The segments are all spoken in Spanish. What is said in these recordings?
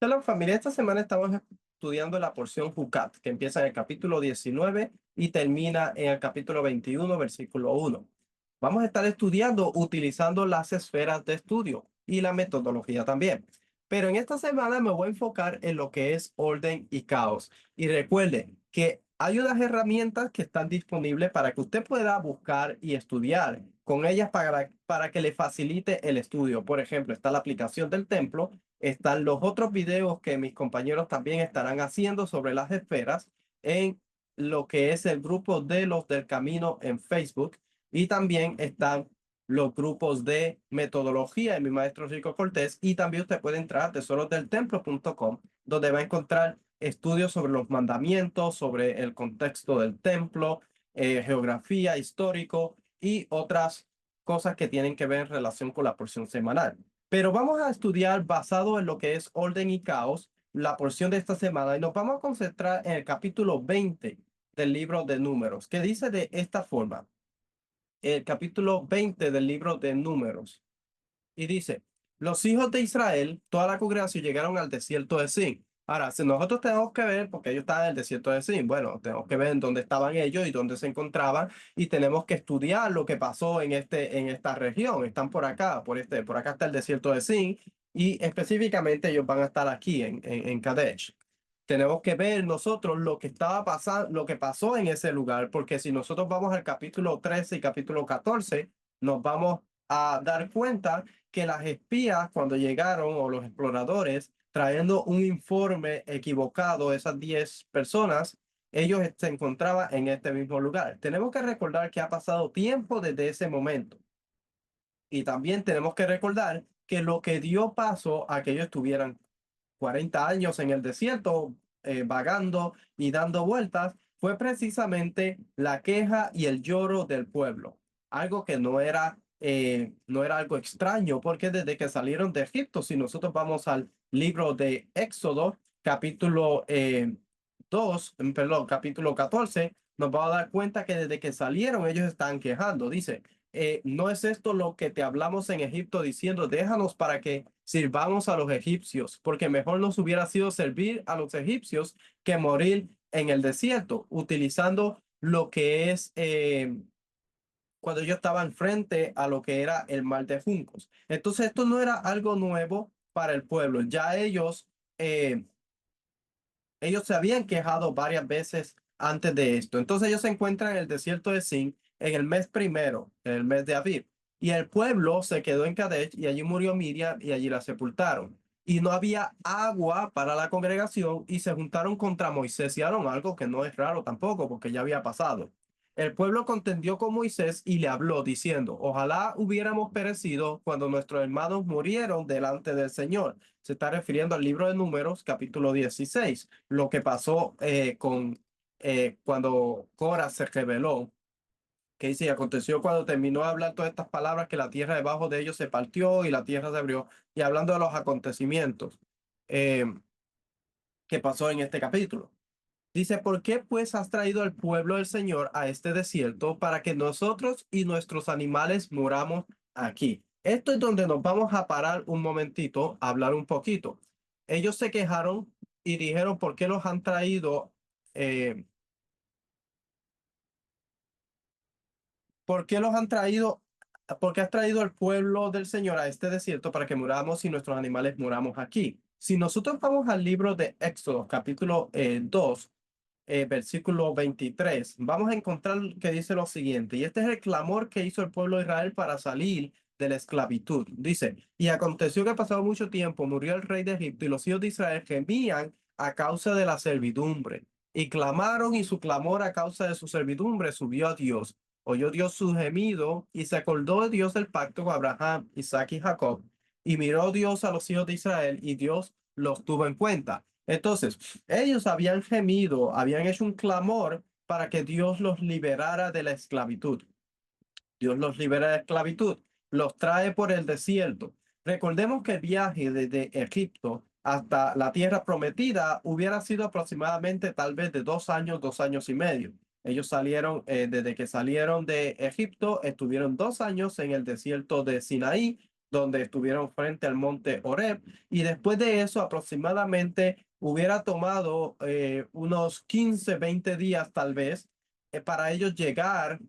Hola familia, esta semana estamos estudiando la porción Jucat, que empieza en el capítulo 19 y termina en el capítulo 21, versículo 1. Vamos a estar estudiando utilizando las esferas de estudio y la metodología también. Pero en esta semana me voy a enfocar en lo que es orden y caos. Y recuerde que hay unas herramientas que están disponibles para que usted pueda buscar y estudiar con ellas para que le facilite el estudio. Por ejemplo, está la aplicación del templo. Están los otros videos que mis compañeros también estarán haciendo sobre las esferas en lo que es el grupo de los del camino en Facebook. Y también están los grupos de metodología de mi maestro Rico Cortés. Y también usted puede entrar a tesorosdeltemplo.com, donde va a encontrar estudios sobre los mandamientos, sobre el contexto del templo, geografía, histórico y otras cosas que tienen que ver en relación con la porción semanal. Pero vamos a estudiar basado en lo que es orden y caos, la porción de esta semana, y nos vamos a concentrar en el capítulo 20 del libro de Números, que dice de esta forma, el capítulo 20 del libro de Números, y dice, los hijos de Israel, toda la congregación llegaron al desierto de Sin. Ahora, si nosotros tenemos que ver, porque ellos estaban en el desierto de Sin, bueno, tenemos que ver en dónde estaban ellos y dónde se encontraban, y tenemos que estudiar lo que pasó en esta región. Están por acá, por acá está el desierto de Sin, y específicamente ellos van a estar aquí en Kadesh. Tenemos que ver nosotros lo que estaba pasando, lo que pasó en ese lugar, porque si nosotros vamos al capítulo 13 y capítulo 14, nos vamos a dar cuenta que las espías cuando llegaron o los exploradores trayendo un informe equivocado, esas 10 personas, ellos se encontraban en este mismo lugar. Tenemos que recordar que ha pasado tiempo desde ese momento y también tenemos que recordar que lo que dio paso a que ellos estuvieran 40 años en el desierto, vagando y dando vueltas, fue precisamente la queja y el lloro del pueblo. Algo que no era algo extraño, porque desde que salieron de Egipto, si nosotros vamos al libro de Éxodo, capítulo 2, perdón, capítulo 14, nos vamos a dar cuenta que desde que salieron ellos están quejando. Dice, ¿no es esto lo que te hablamos en Egipto diciendo, déjanos para que sirvamos a los egipcios, porque mejor nos hubiera sido servir a los egipcios que morir en el desierto, utilizando lo que es cuando ellos estaban frente a lo que era el mar de Juncos? Entonces, esto no era algo nuevo para el pueblo. Ya ellos se habían quejado varias veces antes de esto. Entonces ellos se encuentran en el desierto de Sin en el mes primero, en el mes de Aviv. Y el pueblo se quedó en Kadesh y allí murió Miriam y allí la sepultaron. Y no había agua para la congregación y se juntaron contra Moisés y Aarón, algo que no es raro tampoco porque ya había pasado. El pueblo contendió con Moisés y le habló diciendo, ojalá hubiéramos perecido cuando nuestros hermanos murieron delante del Señor. Se está refiriendo al libro de Números, capítulo 16, lo que pasó cuando Cora se rebeló, que dice, y aconteció cuando terminó de hablar todas estas palabras que la tierra debajo de ellos se partió y la tierra se abrió, y hablando de los acontecimientos eh, que pasó en este capítulo. Dice, ¿por qué pues has traído al pueblo del Señor a este desierto para que nosotros y nuestros animales muramos aquí? Esto es donde nos vamos a parar un momentito, a hablar un poquito. Ellos se quejaron y dijeron, ¿por qué los han traído? eh, ¿Por qué los han traído? ¿Por qué has traído al pueblo del Señor a este desierto para que muramos y nuestros animales muramos aquí? Si nosotros vamos al libro de Éxodo, capítulo 2, versículo 23, vamos a encontrar que dice lo siguiente, y este es el clamor que hizo el pueblo de Israel para salir de la esclavitud. Dice, y aconteció que pasado mucho tiempo murió el rey de Egipto y los hijos de Israel gemían a causa de la servidumbre y clamaron y su clamor a causa de su servidumbre subió a Dios. Oyó Dios su gemido y se acordó de Dios del pacto con Abraham, Isaac y Jacob. Y miró Dios a los hijos de Israel y Dios los tuvo en cuenta. Entonces, ellos habían gemido, habían hecho un clamor para que Dios los liberara de la esclavitud. Dios los libera de la esclavitud, los trae por el desierto. Recordemos que el viaje desde Egipto hasta la tierra prometida hubiera sido aproximadamente tal vez de 2 años, 2 años y medio. Ellos salieron, desde que salieron de Egipto, estuvieron 2 años en el desierto de Sinaí donde estuvieron frente al monte Horeb, y después de eso aproximadamente hubiera tomado unos 15, 20 días tal vez para ellos llegar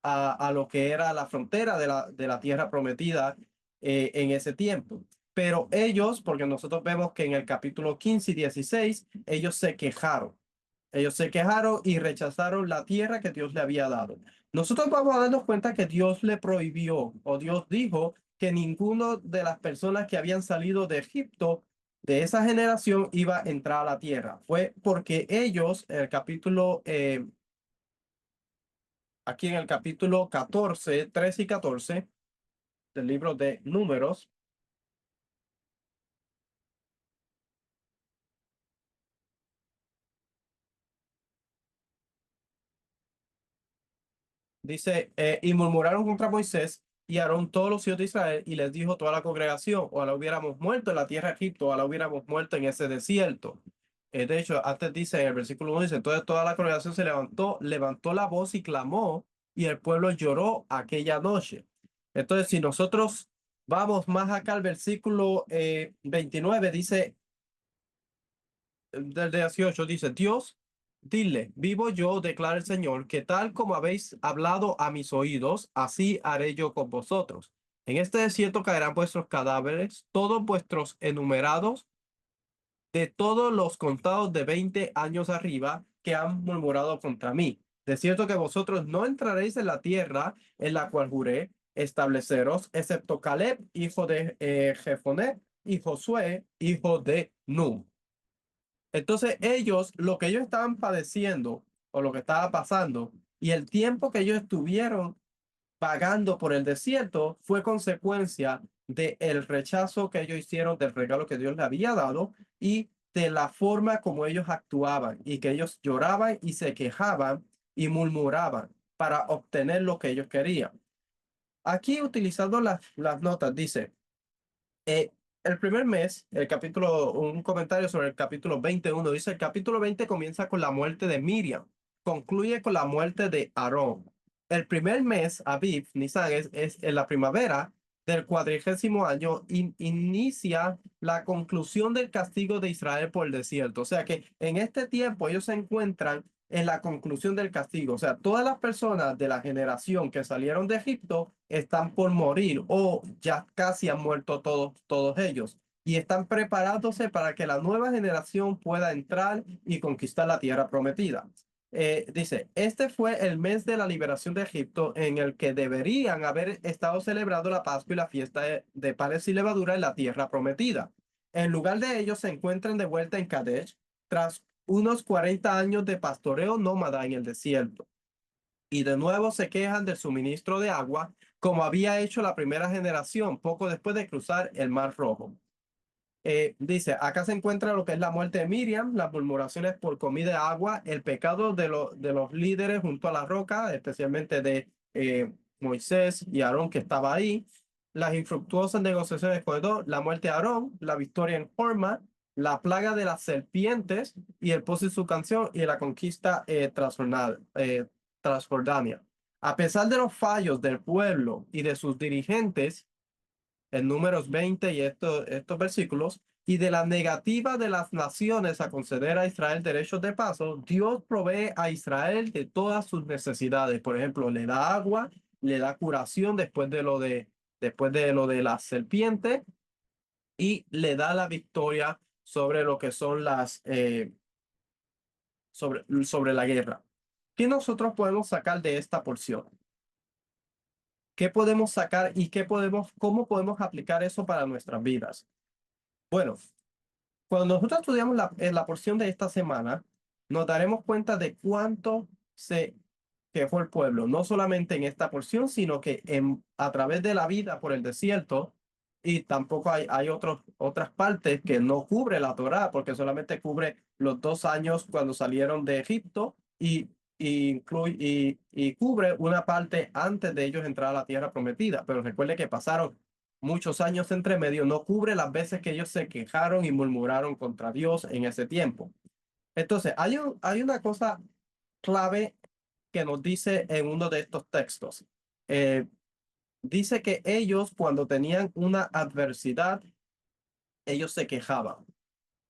a lo que era la frontera de la tierra prometida en ese tiempo. Pero ellos, porque nosotros vemos que en el capítulo 15 y 16, ellos se quejaron. Ellos se quejaron y rechazaron la tierra que Dios le había dado. Nosotros vamos a darnos cuenta que Dios le prohibió o Dios dijo que ninguno de las personas que habían salido de Egipto de esa generación iba a entrar a la tierra. Fue porque ellos, el capítulo aquí en el capítulo 14, 13 y 14 del libro de Números, dice, y murmuraron contra Moisés y Aarón todos los hijos de Israel y les dijo toda la congregación, ojalá hubiéramos muerto en la tierra de Egipto, ojalá hubiéramos muerto en ese desierto. De hecho, antes dice en el versículo 1, dice, entonces toda la congregación se levantó la voz y clamó y el pueblo lloró aquella noche. Entonces, si nosotros vamos más acá al versículo 29, dice, del 18 dice, Dios, dile, vivo yo, declara el Señor, que tal como habéis hablado a mis oídos, así haré yo con vosotros. En este desierto caerán vuestros cadáveres, todos vuestros enumerados, de todos los contados de 20 años arriba, que han murmurado contra mí. De cierto que vosotros no entraréis en la tierra en la cual juré estableceros, excepto Caleb, hijo de Jefoné, y Josué, hijo de Nun. Entonces ellos, lo que ellos estaban padeciendo o lo que estaba pasando y el tiempo que ellos estuvieron pagando por el desierto fue consecuencia del rechazo que ellos hicieron del regalo que Dios les había dado y de la forma como ellos actuaban y que ellos lloraban y se quejaban y murmuraban para obtener lo que ellos querían. Aquí utilizando las notas dice, eh, el primer mes, el capítulo, un comentario sobre el capítulo 21, dice, el capítulo 20 comienza con la muerte de Miriam, concluye con la muerte de Aarón. El primer mes, Aviv, Nisan, es en la primavera del 40º año, inicia la conclusión del castigo de Israel por el desierto. O sea que en este tiempo ellos se encuentran en la conclusión del castigo. O sea, todas las personas de la generación que salieron de Egipto están por morir o ya casi han muerto todos ellos y están preparándose para que la nueva generación pueda entrar y conquistar la tierra prometida. Dice, este fue el mes de la liberación de Egipto en el que deberían haber estado celebrando la Pascua y la fiesta de panes y levadura en la tierra prometida. En lugar de ellos se encuentran de vuelta en Kadesh tras unos 40 años de pastoreo nómada en el desierto. Y de nuevo se quejan del suministro de agua, como había hecho la primera generación poco después de cruzar el Mar Rojo. Dice, acá se encuentra lo que es la muerte de Miriam, las murmuraciones por comida y agua, el pecado de los líderes junto a la roca, especialmente de Moisés y Aarón que estaba ahí, las infructuosas negociaciones con Edom, la muerte de Aarón, la victoria en Horma, la plaga de las serpientes y el pozo y su canción y la conquista transjordania. A pesar de los fallos del pueblo y de sus dirigentes, en Números 20 y estos versículos, y de la negativa de las naciones a conceder a Israel derechos de paso, Dios provee a Israel de todas sus necesidades. Por ejemplo, le da agua, le da curación después de lo de la serpiente y le da la victoria sobre lo que son sobre la guerra. ¿Qué nosotros podemos sacar de esta porción? ¿Qué podemos sacar y cómo podemos aplicar eso para nuestras vidas? Bueno, cuando nosotros estudiamos en la porción de esta semana, nos daremos cuenta de cuánto se quejó el pueblo, no solamente en esta porción, sino que a través de la vida por el desierto, y tampoco hay otras partes que no cubre la Torá, porque solamente cubre los 2 años cuando salieron de Egipto y cubre una parte antes de ellos entrar a la tierra prometida. Pero recuerde que pasaron muchos años entre medio, no cubre las veces que ellos se quejaron y murmuraron contra Dios en ese tiempo. Entonces, hay una cosa clave que nos dice en uno de estos textos. Eh, Dice que ellos, cuando tenían una adversidad, ellos se quejaban.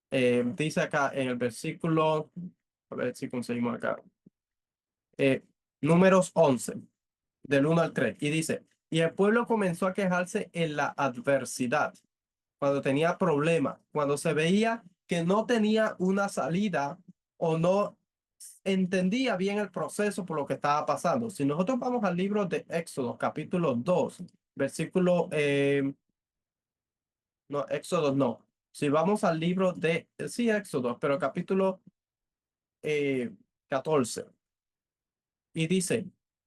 Dice acá en el versículo, a ver si conseguimos acá, eh, Números 11, del 1 al 3, y dice, y el pueblo comenzó a quejarse en la adversidad, cuando tenía problemas, cuando se veía que no tenía una salida o no entendía bien el proceso por lo que estaba pasando. Si nosotros vamos al libro de Éxodo, capítulo 2, versículo, no, Éxodo no. Si vamos al libro de, sí, Éxodo, pero capítulo 14, y dice,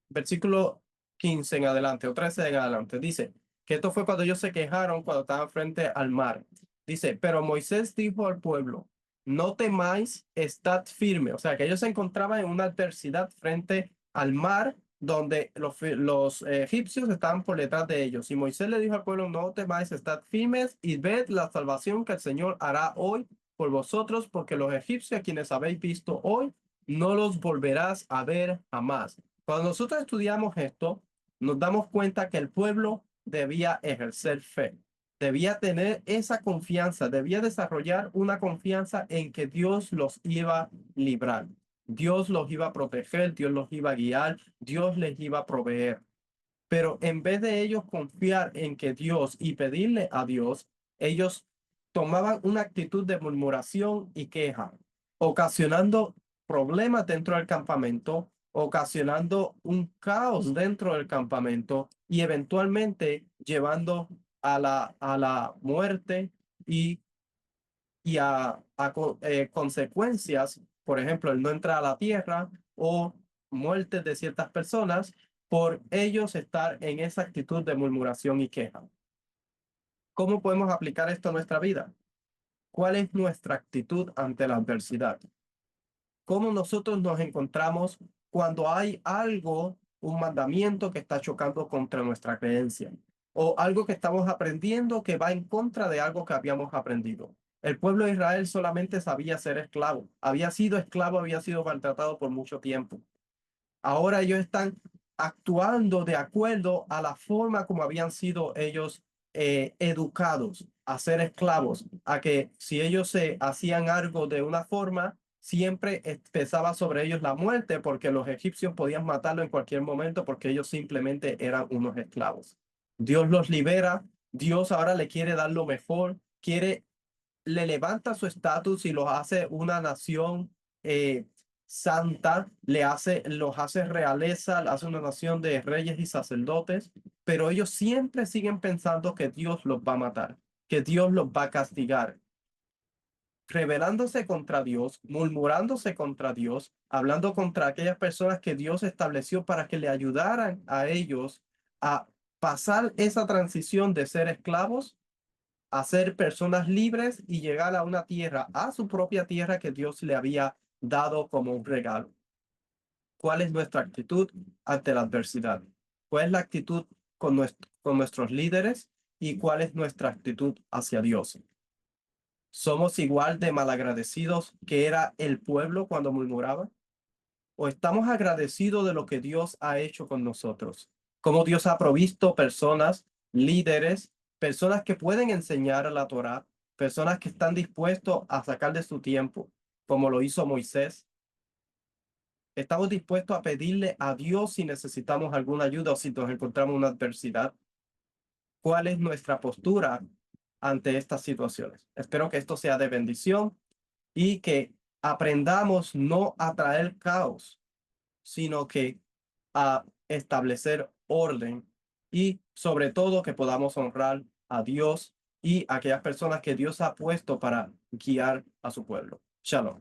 versículo 15 en adelante o 13 en adelante, dice que esto fue cuando ellos se quejaron cuando estaban frente al mar. Dice, pero Moisés dijo al pueblo, no temáis, estad firme. O sea, que ellos se encontraban en una adversidad frente al mar donde los egipcios estaban por detrás de ellos. Y Moisés le dijo al pueblo, no temáis, estad firmes y ved la salvación que el Señor hará hoy por vosotros, porque los egipcios a quienes habéis visto hoy, no los volverás a ver jamás. Cuando nosotros estudiamos esto, nos damos cuenta que el pueblo debía ejercer fe, debía tener esa confianza, debía desarrollar una confianza en que Dios los iba a librar, Dios los iba a proteger, Dios los iba a guiar, Dios les iba a proveer. Pero en vez de ellos confiar en que Dios y pedirle a Dios, ellos tomaban una actitud de murmuración y queja, ocasionando problemas dentro del campamento, ocasionando un caos dentro del campamento y eventualmente llevando a la muerte y, consecuencias, por ejemplo, el no entrar a la tierra o muertes de ciertas personas por ellos estar en esa actitud de murmuración y queja. ¿Cómo podemos aplicar esto a nuestra vida? ¿Cuál es nuestra actitud ante la adversidad? ¿Cómo nosotros nos encontramos cuando hay algo, un mandamiento que está chocando contra nuestra creencia? O algo que estamos aprendiendo que va en contra de algo que habíamos aprendido. El pueblo de Israel solamente sabía ser esclavo. Había sido esclavo, había sido maltratado por mucho tiempo. Ahora ellos están actuando de acuerdo a la forma como habían sido ellos educados a ser esclavos, a que si ellos se hacían algo de una forma, siempre pesaba sobre ellos la muerte porque los egipcios podían matarlo en cualquier momento porque ellos simplemente eran unos esclavos. Dios los libera, Dios ahora le quiere dar lo mejor, le levanta su estatus y los hace una nación santa, los hace realeza, hace una nación de reyes y sacerdotes, pero ellos siempre siguen pensando que Dios los va a matar, que Dios los va a castigar, rebelándose contra Dios, murmurándose contra Dios, hablando contra aquellas personas que Dios estableció para que le ayudaran a ellos a pasar esa transición de ser esclavos a ser personas libres y llegar a una tierra, a su propia tierra que Dios le había dado como un regalo. ¿Cuál es nuestra actitud ante la adversidad? ¿Cuál es la actitud con nuestros líderes? ¿Y cuál es nuestra actitud hacia Dios? ¿Somos igual de malagradecidos que era el pueblo cuando murmuraba? ¿O estamos agradecidos de lo que Dios ha hecho con nosotros? Cómo Dios ha provisto personas, líderes, personas que pueden enseñar la Torá, personas que están dispuestos a sacar de su tiempo, como lo hizo Moisés. Estamos dispuestos a pedirle a Dios si necesitamos alguna ayuda o si nos encontramos en una adversidad. ¿Cuál es nuestra postura ante estas situaciones? Espero que esto sea de bendición y que aprendamos no a traer caos, sino que a establecer orden y sobre todo que podamos honrar a Dios y a aquellas personas que Dios ha puesto para guiar a su pueblo. Shalom.